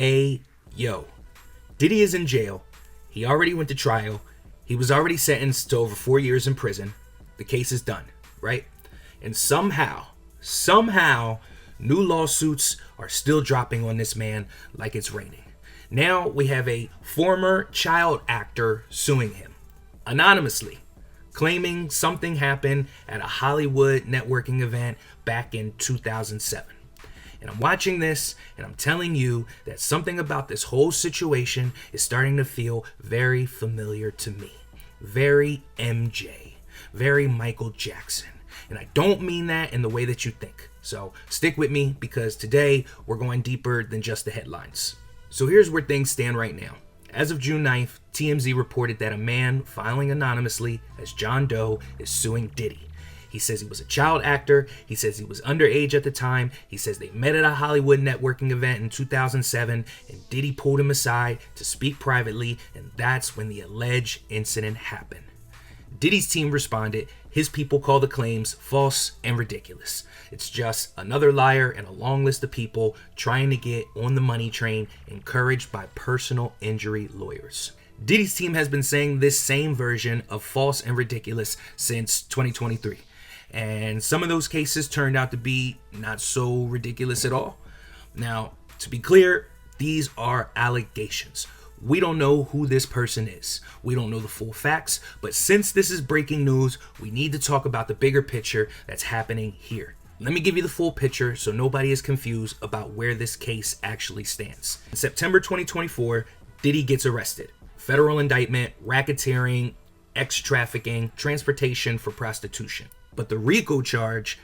Yo, Diddy is in jail. He already went to trial. He was already sentenced to over 4 years in prison. The case is done, right? And somehow, new lawsuits are still dropping on this man like it's raining. Now we have a former child actor suing him anonymously, claiming something happened at a Hollywood networking event back in 2007. And I'm watching this and I'm telling you that something about this whole situation is starting to feel very familiar to me. Very MJ. Very Michael Jackson. And I don't mean that in the way that you think. So stick with me because today we're going deeper than just the headlines. So here's where things stand right now. As of June 9th, TMZ reported that a man filing anonymously as John Doe is suing Diddy. He says he was a child actor. He says he was underage at the time. He says they met at a Hollywood networking event in 2007 and Diddy pulled him aside to speak privately, and that's when the alleged incident happened. Diddy's team responded. His people call the claims false and ridiculous. It's just another liar and a long list of people trying to get on the money train, encouraged by personal injury lawyers. Diddy's team has been saying this same version of false and ridiculous since 2023. And some of those cases turned out to be not so ridiculous at all. Now, to be clear, these are allegations. We don't know who this person is. We don't know the full facts, but since this is breaking news, we need to talk about the bigger picture that's happening here. Let me give you the full picture so nobody is confused about where this case actually stands. In September 2024, Diddy gets arrested. Federal indictment, racketeering, ex-trafficking, transportation for prostitution. But the RICO charge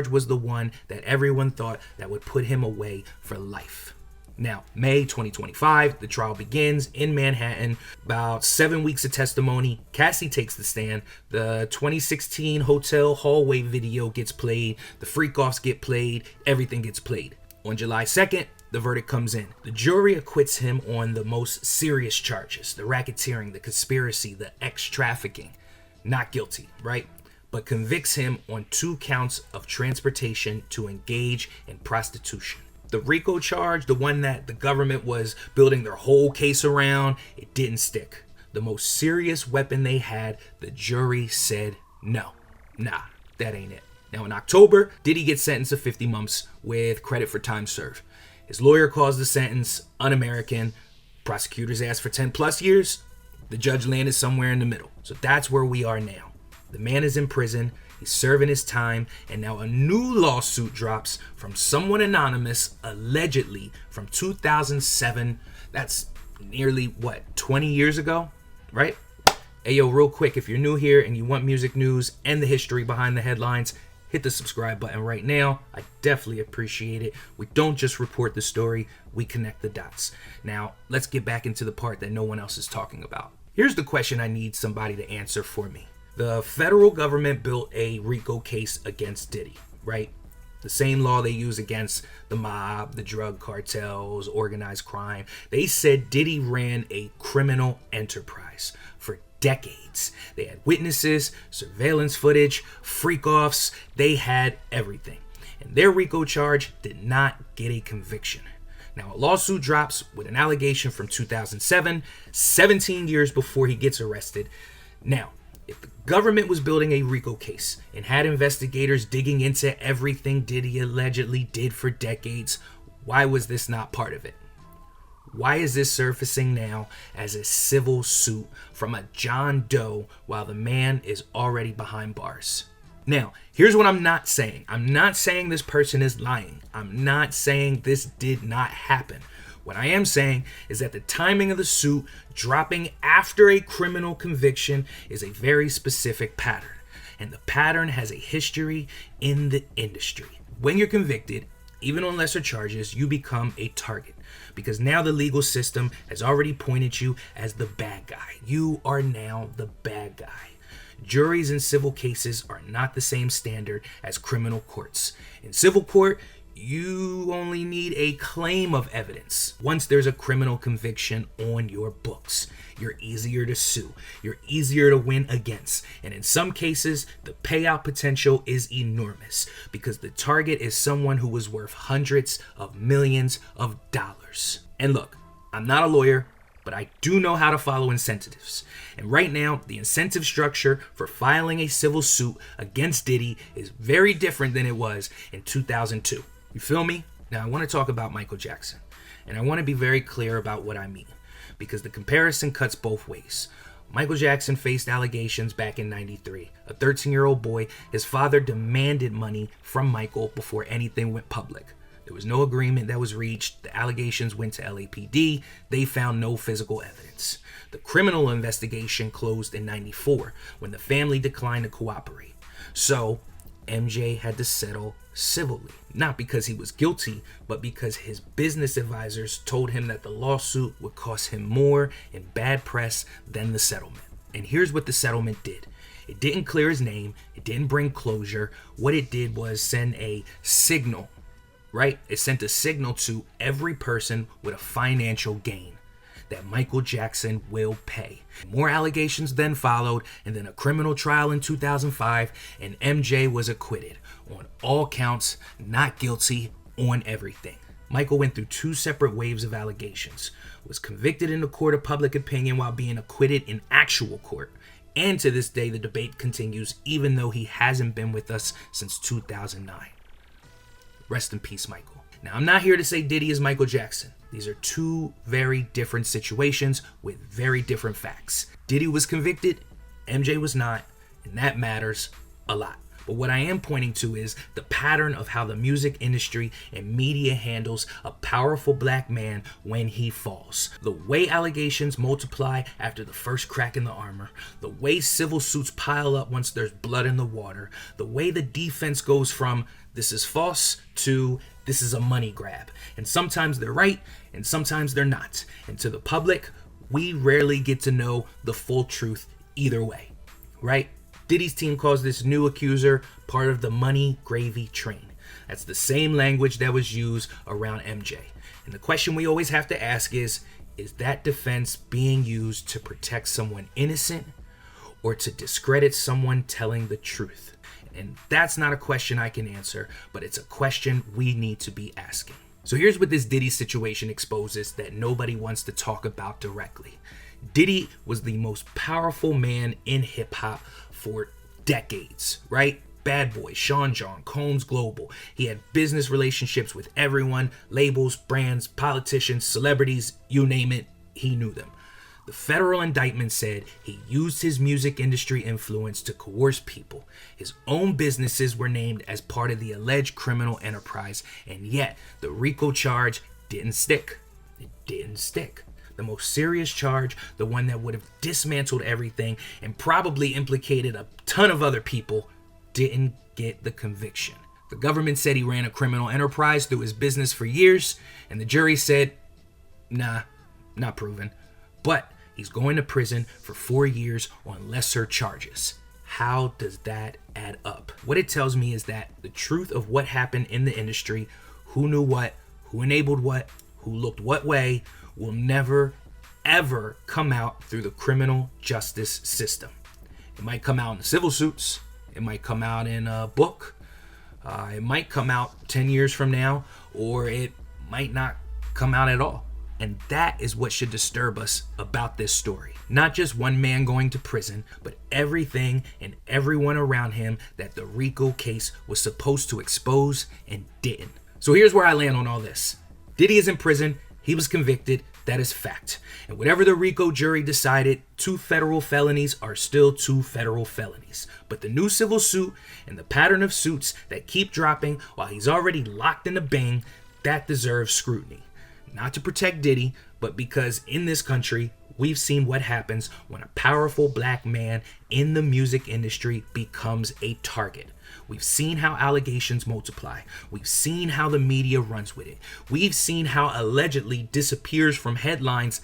was the one that everyone thought that would put him away for life. Now, May 2025, the trial begins in Manhattan. About 7 weeks of testimony. Cassie takes the stand. The 2016 hotel hallway video gets played. The freak-offs get played. Everything gets played. On July 2nd, the verdict comes in. The jury acquits him on the most serious charges. The racketeering, the conspiracy, the ex-trafficking. Not guilty, right? But convicts him on 2 counts of transportation to engage in prostitution. The RICO charge, the one that the government was building their whole case around, it didn't stick. The most serious weapon they had, the jury said no. Nah, that ain't it. Now in October, Diddy gets sentenced to 50 months with credit for time served. His lawyer calls the sentence un-American. Prosecutors asked for 10 plus years. The judge landed somewhere in the middle. So that's where we are now. The man is in prison, he's serving his time, and now a new lawsuit drops from someone anonymous, allegedly from 2007. That's nearly, 20 years ago, right? Hey, yo, real quick, if you're new here and you want music news and the history behind the headlines, hit the subscribe button right now. I definitely appreciate it. We don't just report the story, we connect the dots. Now, let's get back into the part that no one else is talking about. Here's the question I need somebody to answer for me. The federal government built a RICO case against Diddy, right? The same law they use against the mob, the drug cartels, organized crime. They said Diddy ran a criminal enterprise for decades. They had witnesses, surveillance footage, freak-offs. They had everything. And their RICO charge did not get a conviction. Now, a lawsuit drops with an allegation from 2007, 17 years before he gets arrested. Now, if the government was building a RICO case and had investigators digging into everything Diddy allegedly did for decades, why was this not part of it? Why is this surfacing now as a civil suit from a John Doe while the man is already behind bars? Now, here's what I'm not saying. I'm not saying this person is lying. I'm not saying this did not happen. What I am saying is that the timing of the suit dropping after a criminal conviction is a very specific pattern. And the pattern has a history in the industry. When you're convicted, even on lesser charges, you become a target. Because now the legal system has already pointed you as the bad guy. You are now the bad guy. Juries in civil cases are not the same standard as criminal courts. In civil court, You only need a claim of evidence. Once there's a criminal conviction on your books, you're easier to sue. You're easier to win against. And in some cases, the payout potential is enormous because the target is someone who was worth hundreds of millions of dollars. And look, I'm not a lawyer, but I do know how to follow incentives. And right now, the incentive structure for filing a civil suit against Diddy is very different than it was in 2002. You feel me? Now I want to talk about Michael Jackson, and I want to be very clear about what I mean, because the comparison cuts both ways. Michael Jackson faced allegations back in '93. A 13-year-old boy, his father demanded money from Michael before anything went public. There was no agreement that was reached. The allegations went to LAPD. They found no physical evidence. The criminal investigation closed in '94 when the family declined to cooperate. So MJ had to settle civilly, not because he was guilty, but because his business advisors told him that the lawsuit would cost him more in bad press than the settlement. And here's what the settlement did. It didn't clear his name. It didn't bring closure. What it did was send a signal, right? It sent a signal to every person with a financial gain that Michael Jackson will pay. More allegations then followed, and then a criminal trial in 2005, and MJ was acquitted on all counts, not guilty on everything. Michael went through two separate waves of allegations, was convicted in the court of public opinion while being acquitted in actual court, and to this day the debate continues even though he hasn't been with us since 2009. Rest in peace, Michael. Now, I'm not here to say Diddy is Michael Jackson. These are two very different situations with very different facts. Diddy was convicted, MJ was not, and that matters a lot. But what I am pointing to is the pattern of how the music industry and media handles a powerful black man when he falls. The way allegations multiply after the first crack in the armor, the way civil suits pile up once there's blood in the water, the way the defense goes from this is false to this is a money grab. And sometimes they're right and sometimes they're not. And to the public, we rarely get to know the full truth either way, right? Diddy's team calls this new accuser part of the money gravy train. That's the same language that was used around MJ. And the question we always have to ask is that defense being used to protect someone innocent or to discredit someone telling the truth? And that's not a question I can answer, but it's a question we need to be asking. So here's what this Diddy situation exposes that nobody wants to talk about directly. Diddy was the most powerful man in hip-hop for decades, right? Bad Boy, Sean John, Combs Global. He had business relationships with everyone, labels, brands, politicians, celebrities, you name it, he knew them. The federal indictment said he used his music industry influence to coerce people. His own businesses were named as part of the alleged criminal enterprise, and yet the RICO charge didn't stick. It didn't stick. The most serious charge, the one that would have dismantled everything and probably implicated a ton of other people, didn't get the conviction. The government said he ran a criminal enterprise through his business for years, and the jury said, nah, not proven. But he's going to prison for 4 years on lesser charges. How does that add up? What it tells me is that the truth of what happened in the industry, who knew what, who enabled what, who looked what way, will never, ever come out through the criminal justice system. It might come out in civil suits. It might come out in a book. It might come out 10 years from now, or it might not come out at all. And that is what should disturb us about this story. Not just one man going to prison, but everything and everyone around him that the RICO case was supposed to expose and didn't. So here's where I land on all this. Diddy is in prison. He was convicted. That is fact. And whatever the RICO jury decided, 2 federal felonies are still 2 federal felonies. But the new civil suit and the pattern of suits that keep dropping while he's already locked in the bang, that deserves scrutiny. Not to protect Diddy, but because in this country, we've seen what happens when a powerful black man in the music industry becomes a target. We've seen how allegations multiply. We've seen how the media runs with it. We've seen how allegedly disappears from headlines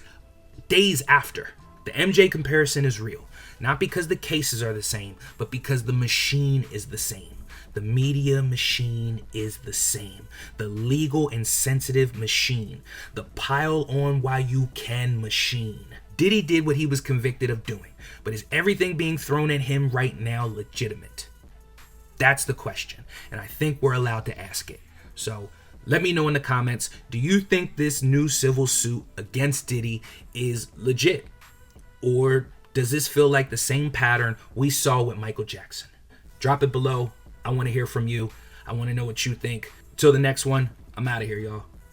days after. The MJ comparison is real, not because the cases are the same, but because the machine is the same. The media machine is the same. The legal and sensitive machine. The pile on while you can machine. Diddy did what he was convicted of doing, but is everything being thrown at him right now legitimate? That's the question, and I think we're allowed to ask it. So let me know in the comments, do you think this new civil suit against Diddy is legit? Or does this feel like the same pattern we saw with Michael Jackson? Drop it below. I want to hear from you. I want to know what you think. Till the next one, I'm out of here, y'all.